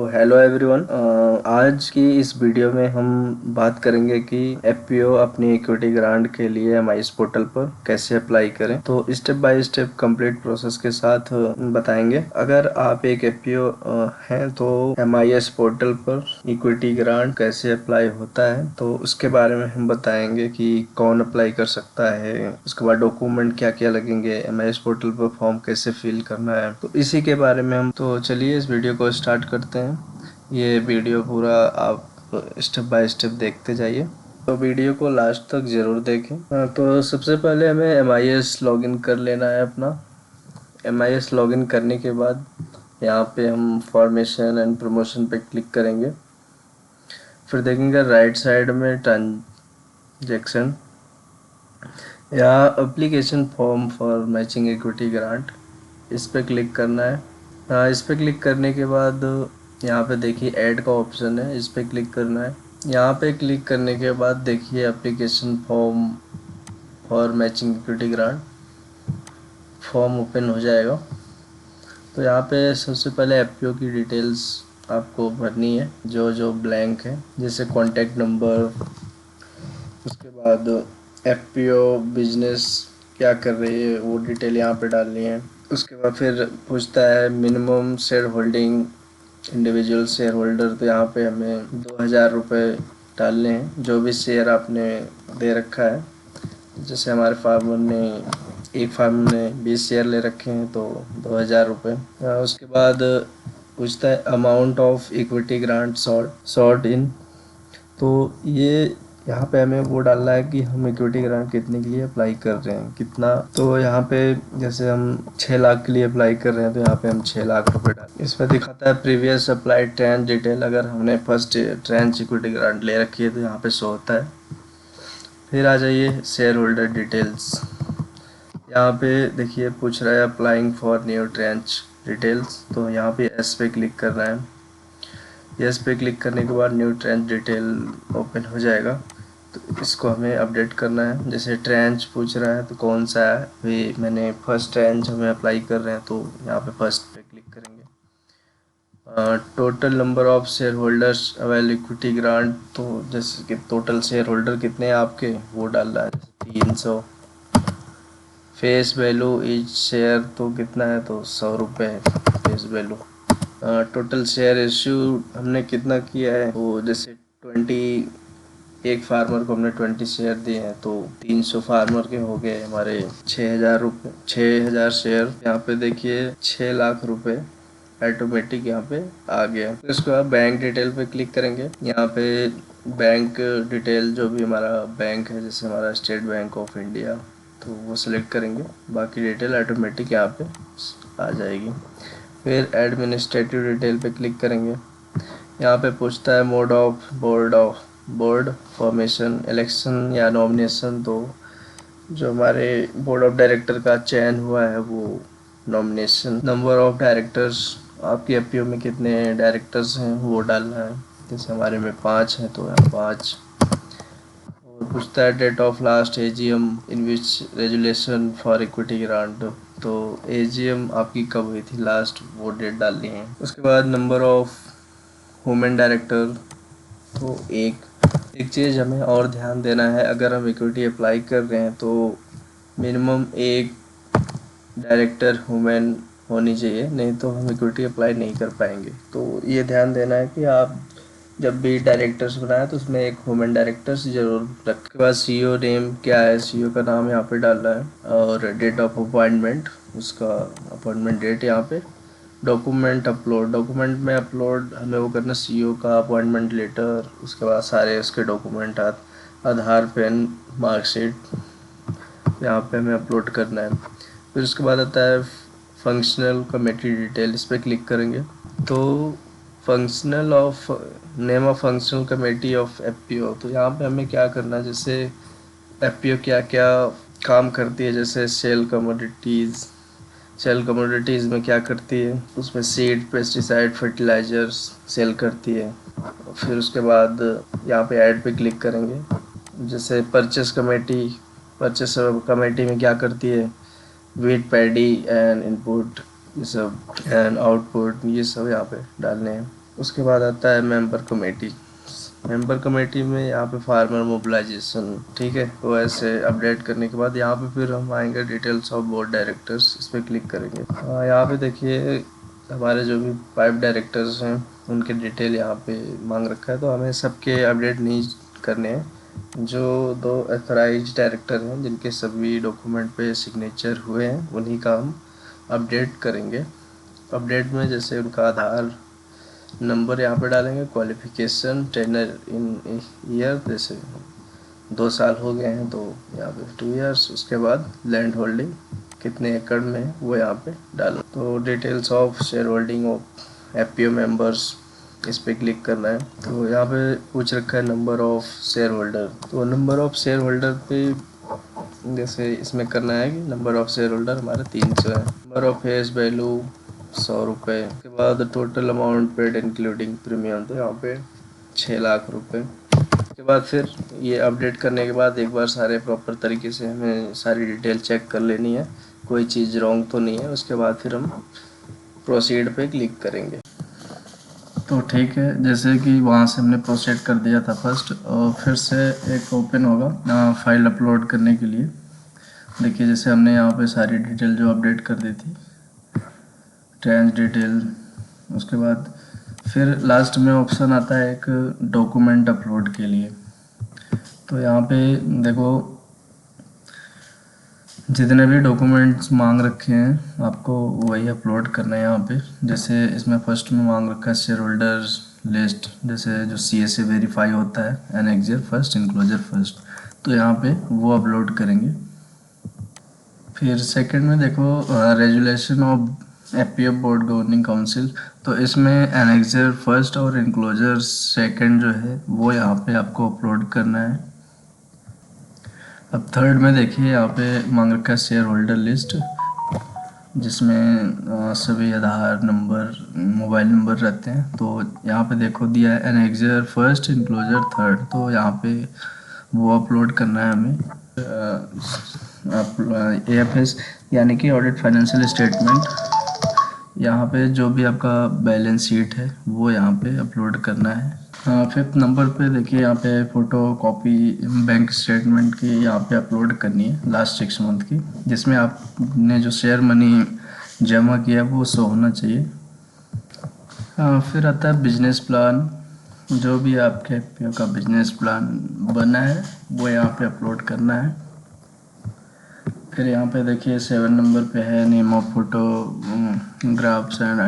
Hello everyone. आज की इस वीडियो में हम बात करेंगे कि एफपीओ अपनी इक्विटी ग्रांट के लिए एमआईएस पोर्टल पर कैसे अप्लाई करें। तो step by step complete process के साथ बताएंगे। अगर आप एक एफपीओ हैं तो एमआईएस पोर्टल पर इक्विटी ग्रांट कैसे अप्लाई होता है, तो उसके बारे में हम बताएंगे कि कौन अप्लाई कर सकता है, उसके बाद डॉक्यूमेंट क्या क्या लगेंगे, एमआईएस पोर्टल पर फॉर्म कैसे फिल करना है, तो इसी के बारे में हम तो चलिए इस वीडियो को स्टार्ट करते हैं। ये वीडियो पूरा आप स्टेप बाय स्टेप देखते जाइए, तो वीडियो को लास्ट तक ज़रूर देखें। तो सबसे पहले हमें एमआईएस लॉगिन कर लेना है अपना। एमआईएस लॉगिन करने के बाद यहाँ पे हम फॉर्मेशन एंड प्रमोशन पे क्लिक करेंगे। फिर देखेंगे राइट साइड में ट्रांजैक्शन या application form for matching equity grant, इस पे क्लिक करना है। इस पे क्लिक करने के बाद यहाँ पे देखिए ऐड का ऑप्शन है, इस पे क्लिक करना है। यहाँ पे क्लिक करने के बाद देखिए application form for matching equity grant form open हो जाएगा। तो यहाँ पे सबसे पहले एफपीओ की डिटेल्स आपको भरनी है, जो जो ब्लैंक है, जैसे कॉन्टैक्ट नंबर, उसके बाद एफपीओ बिजनेस क्या कर रही है वो डिटेल यहाँ पे डालनी है। उसके बाद फिर पूछता है minimum share holding individual share holder, तो यहाँ पे हमें 2000 रुपये डालने हैं, जो भी शेयर आपने दे रखा है। जैसे हमारे एक फार्मर ने 20 शेयर ले रखे हैं तो 2000 रुपये। उसके बाद पूछता है amount of equity grant sort in, तो ये यहाँ पे हमें वो डालना है कि हम इक्विटी ग्रांट कितने के लिए अप्लाई कर रहे हैं, कितना। तो यहाँ पे जैसे हम 6 लाख के लिए अप्लाई कर रहे हैं तो यहाँ पे हम 6 लाख रुपए डालें। इसमें दिखाता है प्रीवियस अप्लाई ट्रांच डिटेल, अगर हमने फर्स्ट ट्रांच इक्विटी ग्रांट ले रखी है तो यहाँ पे शो होता है। फिर आ जाइए शेयर होल्डर डिटेल्स, यहाँ पे देखिए पूछ रहा है applying for new tranche details, तो यहाँ पे एस पे क्लिक करना है। यस पे क्लिक करने के बाद न्यू ट्रांच डिटेल ओपन हो जाएगा, तो इसको हमें अपडेट करना है। जैसे ट्रांच पूछ रहा है तो कौन सा है, भी मैंने फर्स्ट ट्रांच हमें अप्लाई कर रहे हैं तो यहाँ पे फर्स्ट पे क्लिक करेंगे। Total number of share holders avail equity grant, तो जैसे कि टोटल शेयर होल्डर कितने हैं आपके वो डाल रहा है, 300। फेस वैल्यू ईच शेयर तो कितना है, तो 100 रुपये है face value. Total share issue हमने कितना किया है, तो जैसे 20 एक फार्मर को हमने 20 शेयर दिए हैं तो 300 फार्मर के हो गए हमारे 6000 रुपये, 6000 शेयर। यहाँ पे देखिए 6 लाख रुपए ऑटोमेटिक यहाँ पे आ गया। फिर उसके बाद बैंक डिटेल पे क्लिक करेंगे। यहाँ पे बैंक डिटेल जो भी हमारा बैंक है, जैसे हमारा स्टेट बैंक ऑफ इंडिया, तो वो सिलेक्ट करेंगे, बाकी डिटेल ऑटोमेटिक यहाँ पे आ जाएगी। फिर एडमिनिस्ट्रेटिव डिटेल पे क्लिक करेंगे। यहाँ पे पूछता है mode of board formation, election या नॉमिनेशन, तो जो हमारे बोर्ड ऑफ डायरेक्टर का चयन हुआ है वो नॉमिनेशन। नंबर ऑफ डायरेक्टर्स, आपकी एफपीओ में कितने डायरेक्टर्स हैं वो डालना है, जैसे हमारे में 5 हैं तो यहाँ 5। और पूछता है date of last AGM in which resolution for equity grant, तो एजीएम आपकी कब हुई थी लास्ट, वो डेट डालनी है। उसके बाद नंबर ऑफ वुमेन डायरेक्टर, तो एक चीज़ हमें और ध्यान देना है, अगर हम इक्विटी अप्लाई कर रहे हैं तो मिनिमम एक डायरेक्टर वुमेन होनी चाहिए, नहीं तो हम इक्विटी अप्लाई नहीं कर पाएंगे। तो ये ध्यान देना है कि आप जब भी डायरेक्टर्स बनाए तो उसमें एक वुमेन डायरेक्टर्स जरूर रखें। उसके बाद सीईओ नेम क्या है, सीईओ का नाम यहाँ पे डालना है, और डेट ऑफ अपॉइंटमेंट, उसका अपॉइंटमेंट डेट यहाँ पे। डॉक्यूमेंट में अपलोड हमें वो करना सीईओ का अपॉइंटमेंट लेटर, उसके बाद सारे उसके डॉक्यूमेंट, आधार, पेन, मार्कशीट यहाँ पे हमें अपलोड करना है। फिर उसके बाद आता है फंक्शनल कमेटी डिटेल, इस पर क्लिक करेंगे तो name of functional committee of FPO, तो यहाँ पे हमें क्या करना है, जैसे एफपीओ क्या क्या काम करती है, जैसे सेल कमोडिटीज़ में क्या करती है, उसमें सीड, पेस्टिसाइड, फर्टिलाइजर्स सेल करती है। फिर उसके बाद यहाँ पे ऐड पे क्लिक करेंगे, जैसे परचेस कमेटी में क्या करती है, वीट, पैडी एंड इनपुट, ये सब एंड आउटपुट, ये सब यहाँ पे डालने हैं। उसके बाद आता है मेंबर कमेटी। मेंबर कमेटी में यहाँ पे फार्मर मोबिलाइजेशन, ठीक है। तो ऐसे अपडेट करने के बाद यहाँ पे फिर हम आएंगे डिटेल्स ऑफ बोर्ड डायरेक्टर्स, इस पर क्लिक करेंगे। यहाँ पे देखिए हमारे जो भी 5 डायरेक्टर्स हैं उनके डिटेल यहाँ पे मांग रखा है, तो हमें सबके अपडेट नहीं करने हैं। जो 2 ऑथराइज डायरेक्टर हैं जिनके सभी डॉक्यूमेंट पे सिग्नेचर हुए हैं उन्हीं का हम अपडेट करेंगे। अपडेट में जैसे उनका आधार नंबर यहाँ पे डालेंगे, क्वालिफिकेशन टेनर इन ईयर, जैसे 2 साल हो गए हैं तो यहाँ पे 2 इयर्स। उसके बाद लैंड होल्डिंग कितने एकड़ में है वो यहाँ पे डालो। तो details of share holding of FPO members, इस पे क्लिक करना है। तो यहाँ पे पूछ रखा है नंबर ऑफ शेयर होल्डर, तो नंबर ऑफ शेयर होल्डर पे जैसे इसमें करना है कि नंबर ऑफ शेयर होल्डर हमारे 300 है। नंबर ऑफ फेस वैल्यू 100 रुपये। उसके बाद total amount paid including premium, तो यहाँ पे 6 लाख रुपए। उसके बाद फिर ये अपडेट करने के बाद एक बार सारे प्रॉपर तरीके से हमें सारी डिटेल चेक कर लेनी है, कोई चीज़ रॉन्ग तो नहीं है। उसके बाद फिर हम प्रोसीड पे क्लिक करेंगे। तो ठीक है, जैसे कि वहाँ से हमने प्रोसीड कर दिया था फर्स्ट, और फिर से एक ओपन होगा फाइल अपलोड करने के लिए। देखिए जैसे हमने यहाँ पे सारी डिटेल जो अपडेट कर दी थी, ट्रांस डिटेल। उसके बाद फिर लास्ट में ऑप्शन आता है एक डॉक्यूमेंट अपलोड के लिए। तो यहाँ पे देखो जितने भी डॉक्यूमेंट्स मांग रखे हैं आपको वही अपलोड करना है यहाँ पे। जैसे इसमें फर्स्ट में मांग रखा है शेयर होल्डर्स लिस्ट, जैसे जो CA से वेरीफाई होता है, एनेक्जर फर्स्ट, इनक्लोजर फर्स्ट, तो यहाँ पे वो अपलोड करेंगे। फिर सेकंड में देखो resolution of FPO board governing council, तो इसमें एनेक्जर फर्स्ट और इनक्लोजर सेकंड जो है वो यहाँ पे आपको अपलोड करना है। अब थर्ड में देखिए यहाँ पे मांग रखा है शेयर होल्डर लिस्ट, जिसमें सभी आधार नंबर, मोबाइल नंबर रहते हैं। तो यहाँ पे देखो दिया है एनेक्जर फर्स्ट, इनक्लोजर थर्ड, तो यहाँ पे वो अपलोड करना है हमें। AFS यानी कि ऑडिट फाइनेंशियल स्टेटमेंट, यहाँ पे जो भी आपका बैलेंस शीट है वो यहाँ पे अपलोड करना है। फिफ्थ नंबर पे देखिए यहाँ पे फ़ोटो कॉपी बैंक स्टेटमेंट की यहाँ पे अपलोड करनी है लास्ट 6 मंथ की, जिसमें आपने जो शेयर मनी जमा किया वो शो होना चाहिए। फिर आता है बिजनेस प्लान, जो भी आपके एफपीओ का बिजनेस प्लान बना है वो यहाँ पे अपलोड करना है। फिर यहाँ पे देखिए 7 नंबर पे है name of photographs and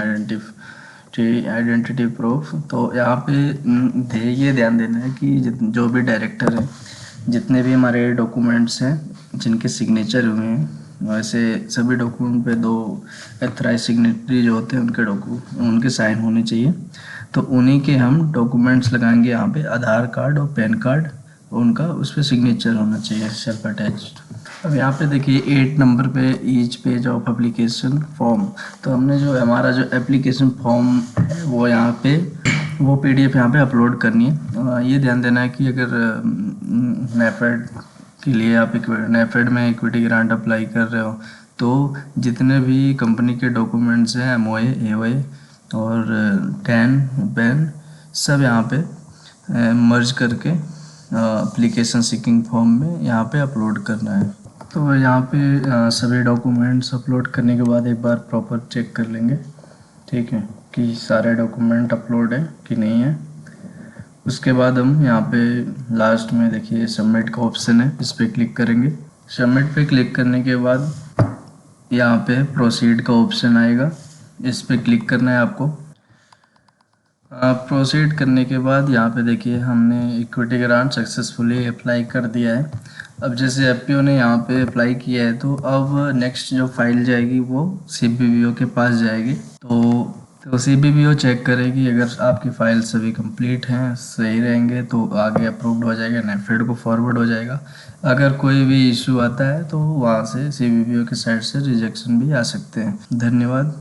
identity proof. तो यहाँ पे ये ध्यान देना है कि जो भी डायरेक्टर है, जितने भी हमारे डॉक्यूमेंट्स हैं जिनके सिग्नेचर हुए हैं, वैसे सभी डॉक्यूमेंट पे 2 एथराइज सिग्नेटरी जो होते हैं उनके साइन होने चाहिए। तो उन्हीं के हम डॉक्यूमेंट्स लगाएंगे यहाँ पे, आधार कार्ड और पैन कार्ड, उनका उस पर सिग्नेचर होना चाहिए सेल्फ अटैच्ड। अब यहाँ पे देखिए 8 नंबर पे each page of application form, तो हमने जो हमारा जो एप्लीकेशन फॉर्म है वो यहाँ पे वो PDF यहाँ पे अपलोड करनी है। ये ध्यान देना है कि अगर नेफेड के लिए आप नेफेड में इक्विटी ग्रांट अप्लाई कर रहे हो तो जितने भी कंपनी के डॉक्यूमेंट्स हैं MOA, AOA और टैन पैन सब यहाँ पे मर्ज करके एप्लीकेशन सीकिंग फॉर्म में यहाँ पे अपलोड करना है। तो यहाँ पे सभी डॉक्यूमेंट्स अपलोड करने के बाद एक बार प्रॉपर चेक कर लेंगे, ठीक है, कि सारे डॉक्यूमेंट अपलोड है कि नहीं है। उसके बाद हम यहाँ पे लास्ट में देखिए सबमिट का ऑप्शन है, इस पर क्लिक करेंगे। सबमिट पे क्लिक करने के बाद यहाँ पे प्रोसीड का ऑप्शन आएगा, इस पर क्लिक करना है आपको। प्रोसीड करने के बाद यहाँ पे देखिए हमने इक्विटी ग्रांट सक्सेसफुली अप्लाई कर दिया है। अब जैसे एफपीओ ने यहाँ पे अप्लाई किया है तो अब नेक्स्ट जो फाइल जाएगी वो CBBO के पास जाएगी। तो CBBO चेक करेगी, अगर आपकी फाइल सभी कंप्लीट हैं, सही रहेंगे तो आगे अप्रूव्ड हो जाएगा, नेफेड को फॉरवर्ड हो जाएगा। अगर कोई भी इशू आता है तो वहाँ से CBBO की साइड से रिजेक्शन भी आ सकते हैं। धन्यवाद।